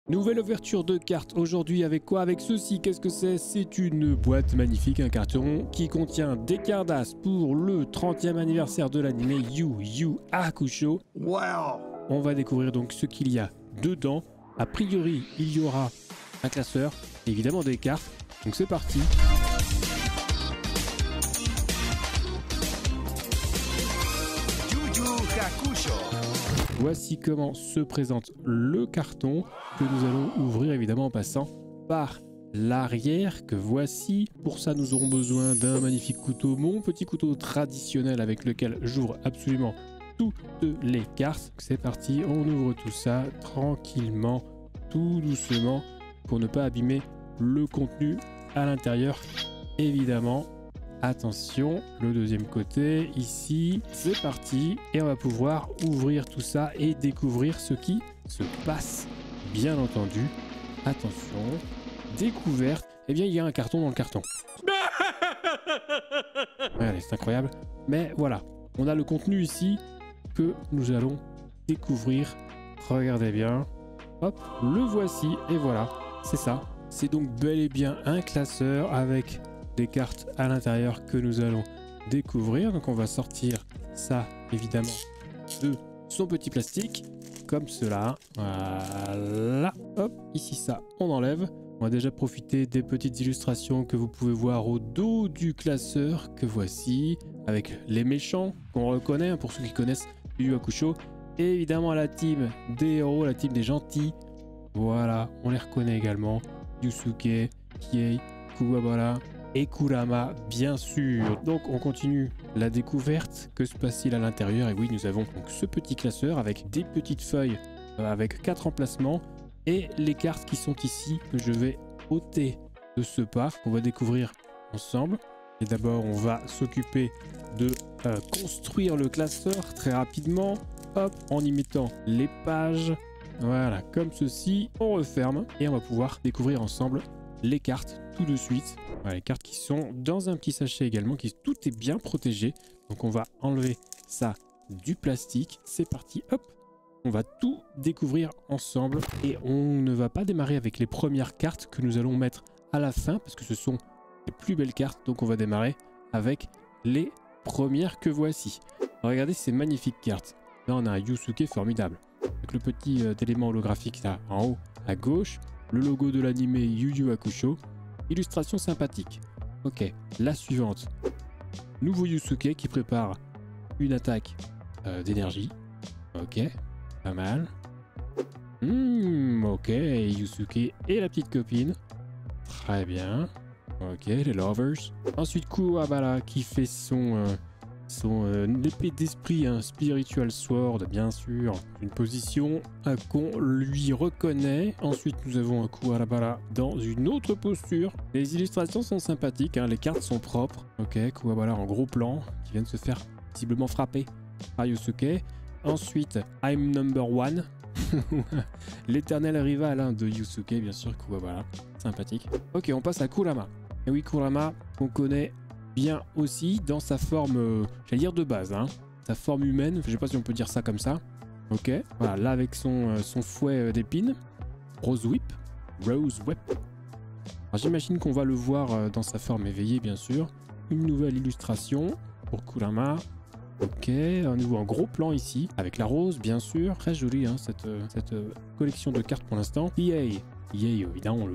Nouvelle ouverture de cartes aujourd'hui avec quoi? Avec ceci, qu'est-ce que c'est? C'est une boîte magnifique, un carton qui contient des cartes d'as pour le 30e anniversaire de l'anime Yu Yu Hakusho. Wow! On va découvrir donc ce qu'il y a dedans. A priori, il y aura un classeur, évidemment des cartes. Donc c'est parti. Yu Yu Hakusho. Voici comment se présente le carton que nous allons ouvrir évidemment en passant par l'arrière que voici. Pour ça, nous aurons besoin d'un magnifique couteau, mon petit couteau traditionnel avec lequel j'ouvre absolument toutes les cartes. C'est parti, on ouvre tout ça tranquillement, tout doucement pour ne pas abîmer le contenu à l'intérieur évidemment. Attention, le deuxième côté, ici, c'est parti. Et on va pouvoir ouvrir tout ça et découvrir ce qui se passe. Bien entendu, attention, découverte. Eh bien, il y a un carton dans le carton. Allez, c'est incroyable. Mais voilà, on a le contenu ici que nous allons découvrir. Regardez bien. Hop, le voici et voilà, c'est ça. C'est donc bel et bien un classeur avec des cartes à l'intérieur que nous allons découvrir. Donc on va sortir ça évidemment de son petit plastique comme cela. Voilà, hop, ici ça on enlève. On va déjà profiter des petites illustrations que vous pouvez voir au dos du classeur que voici avec les méchants qu'on reconnaît pour ceux qui connaissent Yu Yu Hakusho. Et évidemment la team des héros, la team des gentils. Voilà, on les reconnaît également. Yusuke, Kiei, Kuwabara et Kurama bien sûr. Donc on continue la découverte. Que se passe-t-il à l'intérieur? Et oui, nous avons donc ce petit classeur avec des petites feuilles avec 4 emplacements et les cartes qui sont ici que je vais ôter de ce pas. On va découvrir ensemble. Et d'abord on va s'occuper de construire le classeur très rapidement. Hop, en y mettant les pages. Voilà, comme ceci. On referme et on va pouvoir découvrir ensemble les cartes tout de suite. Voilà, les cartes qui sont dans un petit sachet également, tout est bien protégé. Donc on va enlever ça du plastique. C'est parti, hop. On va tout découvrir ensemble et on ne va pas démarrer avec les premières cartes que nous allons mettre à la fin parce que ce sont les plus belles cartes. Donc on va démarrer avec les premières que voici. Regardez ces magnifiques cartes. Là on a un Yusuke formidable avec le petit élément holographique là en haut à gauche. Le logo de l'anime Yu Yu Hakusho. Illustration sympathique. Ok, la suivante. Nouveau Yusuke qui prépare une attaque d'énergie. Ok, pas mal. Ok, Yusuke et la petite copine. Très bien. Ok, les lovers. Ensuite, Kuwabara qui fait son épée d'esprit, un spiritual sword, bien sûr. Une position qu'on lui reconnaît. Ensuite, nous avons un Kuwabara dans une autre posture. Les illustrations sont sympathiques, hein, les cartes sont propres. Ok, Kuwabara en gros plan, qui vient de se faire visiblement frapper par Yusuke. Ensuite, I'm number one. L'éternel rival hein, de Yusuke, bien sûr, Kuwabara. Sympathique. Ok, on passe à Kurama. Et oui, Kurama, on connaît bien aussi dans sa forme, j'allais dire de base, hein, sa forme humaine, je sais pas si on peut dire ça comme ça. Ok, voilà, là avec son fouet d'épines, Rose Whip. Alors j'imagine qu'on va le voir dans sa forme éveillée, bien sûr. Une nouvelle illustration pour Kurama. Ok, un nouveau un gros plan ici, avec la rose, bien sûr. Très jolie, hein, cette collection de cartes pour l'instant. Yay, évidemment,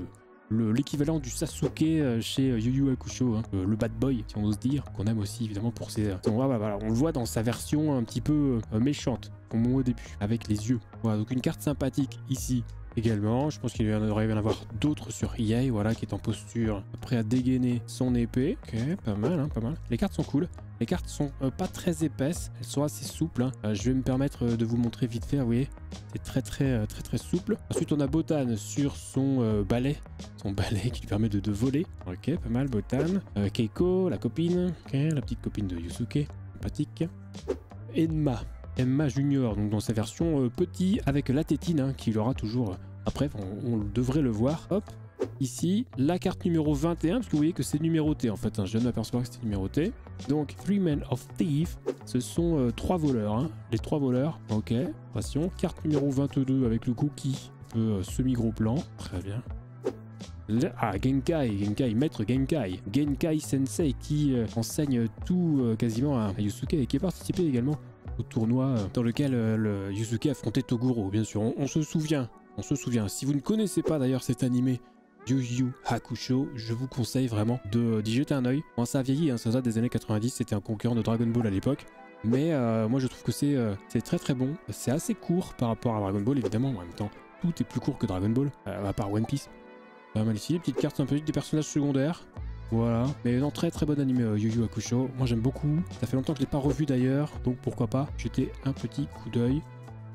l'équivalent du Sasuke chez Yu Yu Hakusho, hein, le bad boy si on ose dire, qu'on aime aussi évidemment pour ses... Voilà, on le voit dans sa version un petit peu méchante, comme au début, avec les yeux. Voilà, donc une carte sympathique ici également. Je pense qu'il devrait y en avoir d'autres sur Yei, voilà, qui est en posture, prêt à dégainer son épée. Ok, pas mal, hein, pas mal. Les cartes sont cool. Les cartes sont pas très épaisses, elles sont assez souples. Hein. Je vais me permettre de vous montrer vite fait, vous voyez, c'est très souple. Ensuite on a Botan sur son balai qui lui permet de voler. Ok, pas mal Botan. Keiko, la copine, ok, la petite copine de Yusuke, sympathique. Enma Junior, donc dans sa version petit avec la tétine hein, qu'il aura toujours. Après on devrait le voir. Hop. Ici, la carte numéro 21, parce que vous voyez que c'est numéroté en fait, hein, je viens de m'apercevoir que c'était numéroté. Donc, Three Men of Thieves, ce sont 3 voleurs, hein, les 3 voleurs, ok, attention. Carte numéro 22 avec le cookie, peu semi-gros plan. Très bien. Ah, Genkai, maître Genkai. Genkai Sensei qui enseigne tout quasiment à Yusuke et qui a participé également au tournoi dans lequel le Yusuke affrontait Toguro, bien sûr. On se souvient. Si vous ne connaissez pas d'ailleurs cet animé Yu Yu Hakusho, je vous conseille vraiment d'y jeter un oeil. Bon, ça a vieilli, hein, ça date des années 90, c'était un concurrent de Dragon Ball à l'époque. Mais moi je trouve que c'est très très bon. C'est assez court par rapport à Dragon Ball évidemment, en même temps tout est plus court que Dragon Ball, à part One Piece. Pas mal ici, des petites cartes sympathiques des personnages secondaires. Voilà, mais non, très très bon animé Yu Yu Hakusho, moi j'aime beaucoup. Ça fait longtemps que je l'ai pas revu d'ailleurs, donc pourquoi pas jeter un petit coup d'œil.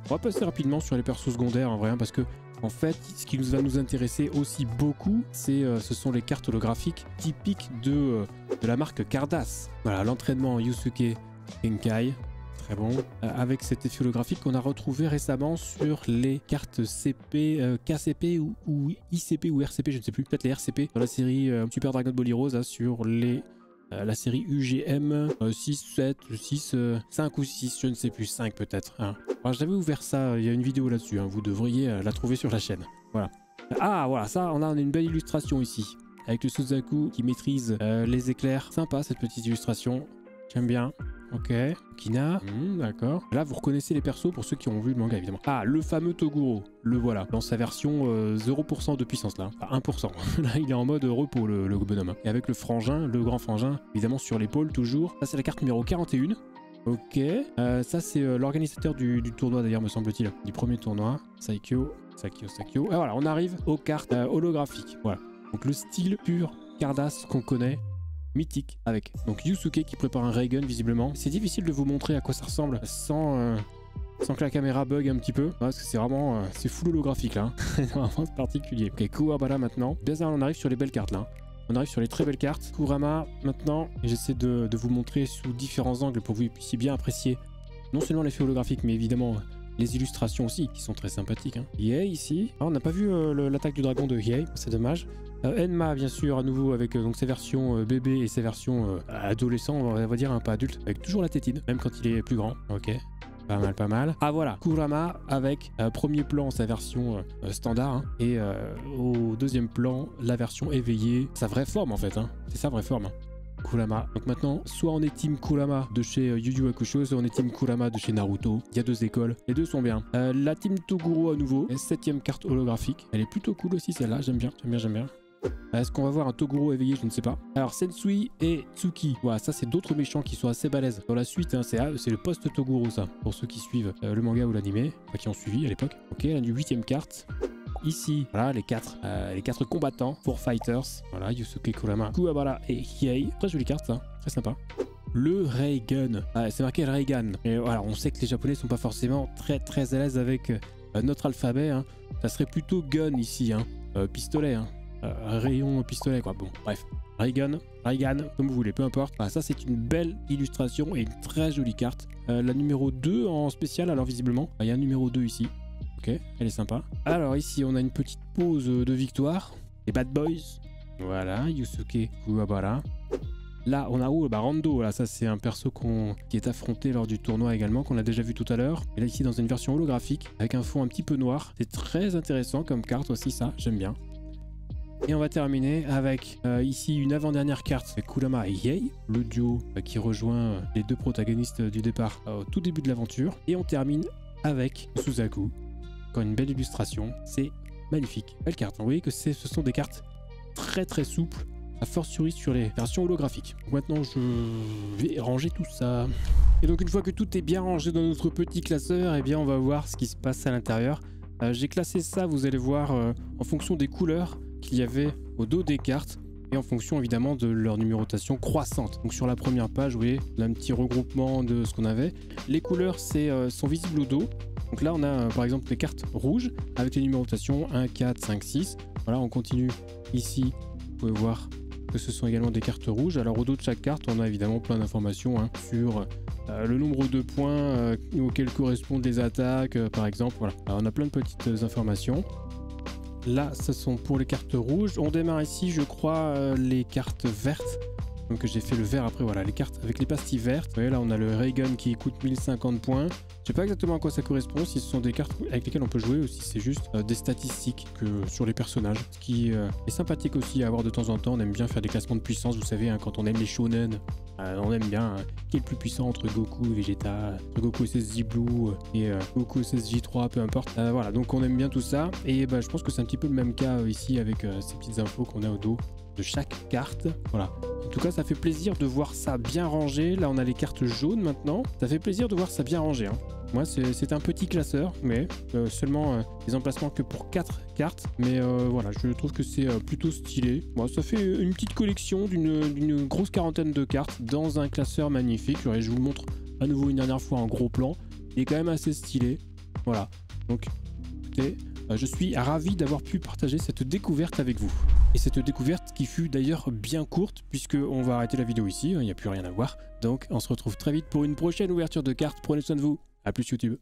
On va passer rapidement sur les persos secondaires en vrai, hein, parce que en fait, ce qui va nous intéresser aussi beaucoup, ce sont les cartes holographiques typiques de la marque Cardass. Voilà, l'entraînement Yusuke Genkai, très bon. Avec cet effet holographique qu'on a retrouvé récemment sur les cartes CP, KCP ou ICP ou RCP, je ne sais plus, peut-être les RCP, dans la série Super Dragon Ball Heroes, hein, sur la série UGM 6, 7, 6, 5 ou 6, je ne sais plus, 5 peut-être. Hein. Alors j'avais ouvert ça, il y a une vidéo là-dessus, hein, vous devriez la trouver sur la chaîne. Voilà. Ah voilà, ça on a une belle illustration ici, avec le Suzaku qui maîtrise les éclairs. Sympa cette petite illustration, j'aime bien. Ok, Kina, d'accord. Là vous reconnaissez les persos pour ceux qui ont vu le manga évidemment. Ah, le fameux Toguro, le voilà, dans sa version 0% de puissance là, enfin 1%. Là il est en mode repos le bonhomme. Et avec le frangin, le grand frangin, évidemment sur l'épaule toujours. Ça c'est la carte numéro 41. Ok, ça c'est l'organisateur du tournoi d'ailleurs me semble-t-il, du premier tournoi, Sakyo. Ah voilà, on arrive aux cartes holographiques, voilà. Donc le style pur Cardass qu'on connaît, mythique, avec donc Yusuke qui prépare un ray gun visiblement. C'est difficile de vous montrer à quoi ça ressemble sans que la caméra bug un petit peu, parce que c'est vraiment c'est full holographique là, hein. Vraiment particulier. Ok, Kuwabara maintenant. Bien ça, on arrive sur les belles cartes là. On arrive sur les très belles cartes. Kurama maintenant, j'essaie de vous montrer sous différents angles pour que vous puissiez bien apprécier non seulement l'effet holographique, mais évidemment les illustrations aussi, qui sont très sympathiques. Hein. Hiei ici. Ah, on n'a pas vu l'attaque du dragon de Hiei, c'est dommage. Enma bien sûr à nouveau avec donc ses versions bébé et ses versions adolescents, on va dire, hein, pas adulte, avec toujours la tétine, même quand il est plus grand. Ok. Pas mal. Ah voilà, Kurama avec premier plan sa version standard, hein, et au deuxième plan la version éveillée, sa vraie forme en fait, hein. C'est sa vraie forme. Hein. Kurama. Donc maintenant, soit on est team Kurama de chez Yu Yu Hakusho, soit on est team Kurama de chez Naruto. Il y a deux écoles, les deux sont bien. La team Toguro à nouveau, 7ème carte holographique. Elle est plutôt cool aussi celle-là, j'aime bien. Est-ce qu'on va voir un Toguro éveillé? Je ne sais pas. Alors Sensui et Tsuki, voilà, ça c'est d'autres méchants qui sont assez balèzes. Dans la suite, hein, c'est le post-Toguro ça, pour ceux qui suivent le manga ou l'animé, enfin qui ont suivi à l'époque. Ok, la 8ème carte. Ici, voilà les quatre combattants, 4 fighters. Voilà, Yusuke, Kurama, Kuwabara et Hiei. Très jolie carte ça, très sympa. Le Ray Gun. Ah, c'est marqué Ray Gun. Et voilà, on sait que les Japonais sont pas forcément très à l'aise avec notre alphabet. Hein. Ça serait plutôt gun ici, hein. Pistolet, hein. Rayon pistolet quoi. Bon, bref. Ray Gun, comme vous voulez, peu importe. Ah, ça c'est une belle illustration et une très jolie carte. La numéro 2 en spécial, alors visiblement. Il y a un numéro 2 ici. Ok, elle est sympa. Alors ici, on a une petite pause de victoire. Les Bad Boys. Voilà, Yusuke Kuwabara. Là, on a Rando. Là, ça, c'est un perso qui est affronté lors du tournoi également, qu'on a déjà vu tout à l'heure. Et là, ici, dans une version holographique, avec un fond un petit peu noir. C'est très intéressant comme carte aussi, ça. J'aime bien. Et on va terminer avec ici une avant-dernière carte. C'est Kurama et Hiei, le duo qui rejoint les deux protagonistes du départ au tout début de l'aventure. Et on termine avec Suzaku. Encore une belle illustration, c'est magnifique. Belle carte, vous voyez que ce sont des cartes très souples, a fortiori sur les versions holographiques. Donc maintenant je vais ranger tout ça. Et donc une fois que tout est bien rangé dans notre petit classeur, eh bien on va voir ce qui se passe à l'intérieur. J'ai classé ça, vous allez voir, en fonction des couleurs qu'il y avait au dos des cartes et en fonction évidemment de leur numérotation croissante. Donc sur la première page, vous voyez, on a un petit regroupement de ce qu'on avait. Les couleurs sont visibles au dos. Donc là, on a par exemple des cartes rouges avec les numérotations 1, 4, 5, 6. Voilà, on continue ici. Vous pouvez voir que ce sont également des cartes rouges. Alors au dos de chaque carte, on a évidemment plein d'informations hein, sur le nombre de points auxquels correspondent les attaques, par exemple. Voilà, alors, on a plein de petites informations. Là, ce sont pour les cartes rouges. On démarre ici, je crois, les cartes vertes. Donc j'ai fait le vert après, voilà, les cartes avec les pastilles vertes. Vous voyez là, on a le Ray Gun qui coûte 1050 points. Je sais pas exactement à quoi ça correspond, si ce sont des cartes avec lesquelles on peut jouer ou si c'est juste des statistiques sur les personnages. Ce qui est sympathique aussi à avoir de temps en temps. On aime bien faire des classements de puissance, vous savez, hein, quand on aime les shonen. On aime bien qui est le plus puissant entre Goku et Vegeta, entre Goku SSJ Blue et Goku SSJ3, peu importe. Voilà, donc on aime bien tout ça. Et je pense que c'est un petit peu le même cas ici avec ces petites infos qu'on a au dos de chaque carte. Voilà. En tout cas, ça fait plaisir de voir ça bien rangé. Là, on a les cartes jaunes maintenant. Ça fait plaisir de voir ça bien rangé. Hein. Moi, c'est un petit classeur, mais seulement des emplacements que pour 4 cartes. Mais voilà, je trouve que c'est plutôt stylé. Bon, ça fait une petite collection d'une grosse quarantaine de cartes dans un classeur magnifique. Je vous le montre à nouveau une dernière fois en gros plan. Il est quand même assez stylé. Voilà. Donc, écoutez, je suis ravi d'avoir pu partager cette découverte avec vous. Et cette découverte qui fut d'ailleurs bien courte, puisqu'on va arrêter la vidéo ici, il n'y a plus rien à voir. Donc, on se retrouve très vite pour une prochaine ouverture de cartes. Prenez soin de vous. À plus YouTube.